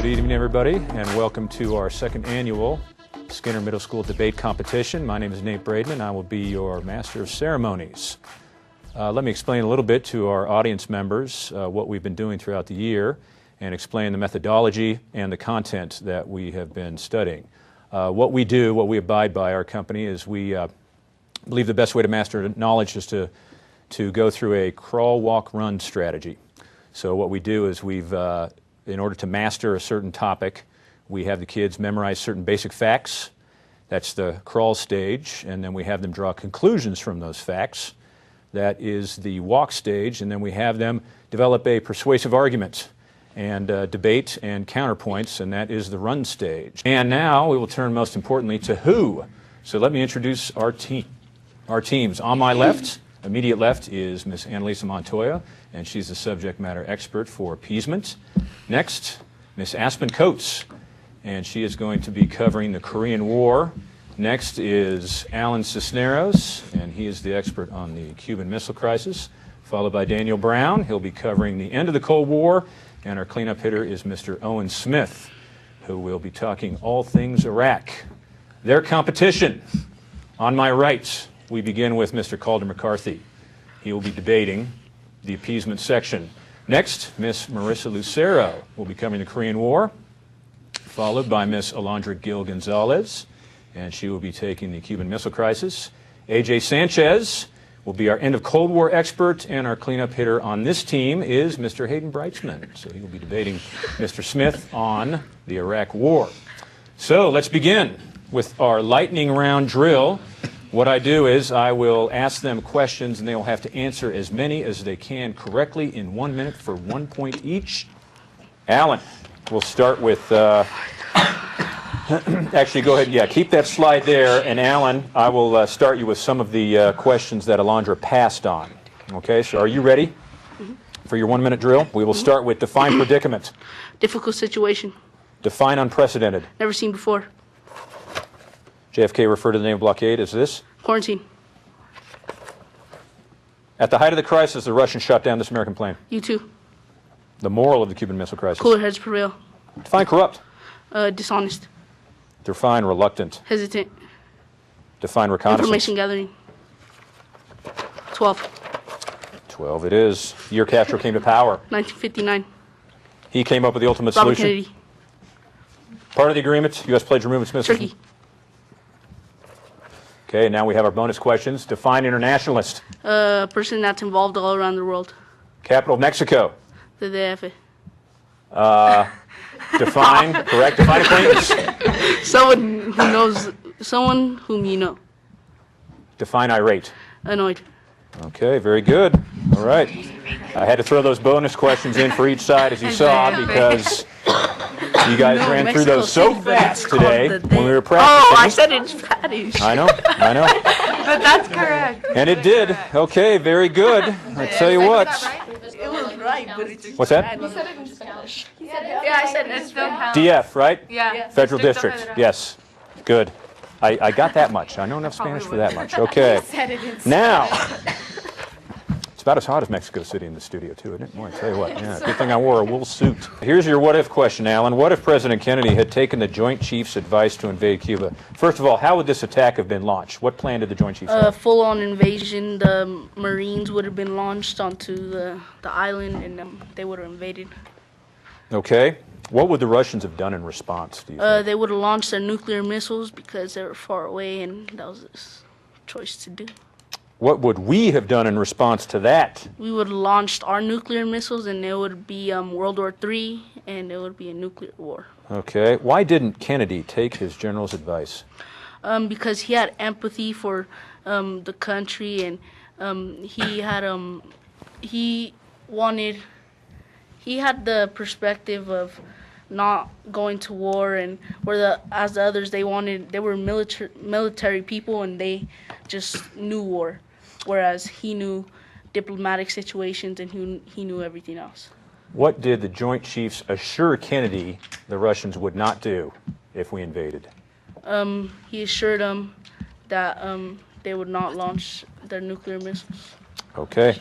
evening, everybody, and welcome to our second annual Skinner Middle School Debate Competition. My name is Nate Braidman. I will be your Master of Ceremonies. Let me explain a little bit to our audience members what we've been doing throughout the year and explain the methodology and the content that we have been studying. What we do, what we abide by, our company, is we believe the best way to master knowledge is to go through a crawl, walk, run strategy. So what we do is in order to master a certain topic, we have the kids memorize certain basic facts. That's the crawl stage, and then we have them draw conclusions from those facts. That is the walk stage, and then we have them develop a persuasive argument and debate and counterpoints, and that is the run stage. And now we will turn most importantly to who. So let me introduce our teams. On my left, immediate left, is Miss Annalisa Montoya, and she's the subject matter expert for appeasement. Next, Miss Aspen Coates, and she is going to be covering the Korean War. Next is Alan Cisneros, and he is the expert on the Cuban Missile Crisis, followed by Daniel Brown. He'll be covering the end of the Cold War, and our cleanup hitter is Mr. Owen Smith, who will be talking all things Iraq. Their competition. On my right, we begin with Mr. Calder McCarthy. He will be debating the appeasement section. Next, Miss Marissa Lucero will be covering the Korean War, followed by Miss Alondra Gil Gonzalez, and she will be taking the Cuban Missile Crisis. A.J. Sanchez will be our end of Cold War expert, and our cleanup hitter on this team is Mr. Hayden Breitzman. So he will be debating Mr. Smith on the Iraq War. So let's begin with our lightning round drill. What I do is I will ask them questions, and they will have to answer as many as they can correctly in 1 minute for 1 point each. Alan, we'll start with... Actually, go ahead. Yeah, keep that slide there. And Alan, I will start you with some of the questions that Alondra passed on. Okay, so are you ready for your 1 minute drill? We will start with define predicament. Difficult situation. Define unprecedented. Never seen before. JFK referred to the name of blockade as this. Quarantine. At the height of the crisis, the Russians shot down this American plane. U-2. The moral of the Cuban Missile Crisis. Cooler heads prevail. Define corrupt. Dishonest. Define reluctant. Hesitant. Define reconnaissance. Information gathering. 12. 12 it is. Year Castro came to power. 1959. He came up with the ultimate Robert solution. Kennedy. Part of the agreement, U.S. pledge removement. Smith. Turkey. Okay, now we have our bonus questions. Define internationalist. Person that's involved all around the world. Capital of Mexico. The DF. Define, correct, define acquaintance. Someone who knows, someone whom you know. Define irate. Annoyed. Okay, very good. All right. I had to throw those bonus questions in for each side, as you saw, because you guys ran through those so fast today when we were practicing. Oh, I said it in Spanish. I know. But that's correct. And it did. Okay, very good. I tell you what. It was right, but it's What's that? You said it in Spanish. Yeah, I said it in Spanish. DF, right? Yeah. Federal District. Yes. Good. I got that much. I know enough Spanish for that much. Okay. Now, it's about as hot as Mexico City in the studio, too, isn't it? Boy, I tell you what. Yeah, good thing I wore a wool suit. Here's your what-if question, Alan. What if President Kennedy had taken the Joint Chiefs' advice to invade Cuba? First of all, how would this attack have been launched? What plan did the Joint Chiefs have? Full-on invasion. The Marines would have been launched onto the island, and they would have invaded. Okay. What would the Russians have done in response, do you think? They would have launched their nuclear missiles because they were far away, and that was a choice to do. What would we have done in response to that? We would have launched our nuclear missiles, and it would be World War III, and it would be a nuclear war. Okay. Why didn't Kennedy take his general's advice? Because he had empathy for the country, and he had the perspective of not going to war, and as the others they were military people, and they just knew war, whereas he knew diplomatic situations, and he knew everything else. What did the Joint Chiefs assure Kennedy the Russians would not do if we invaded? He assured them that they would not launch their nuclear missiles. Okay.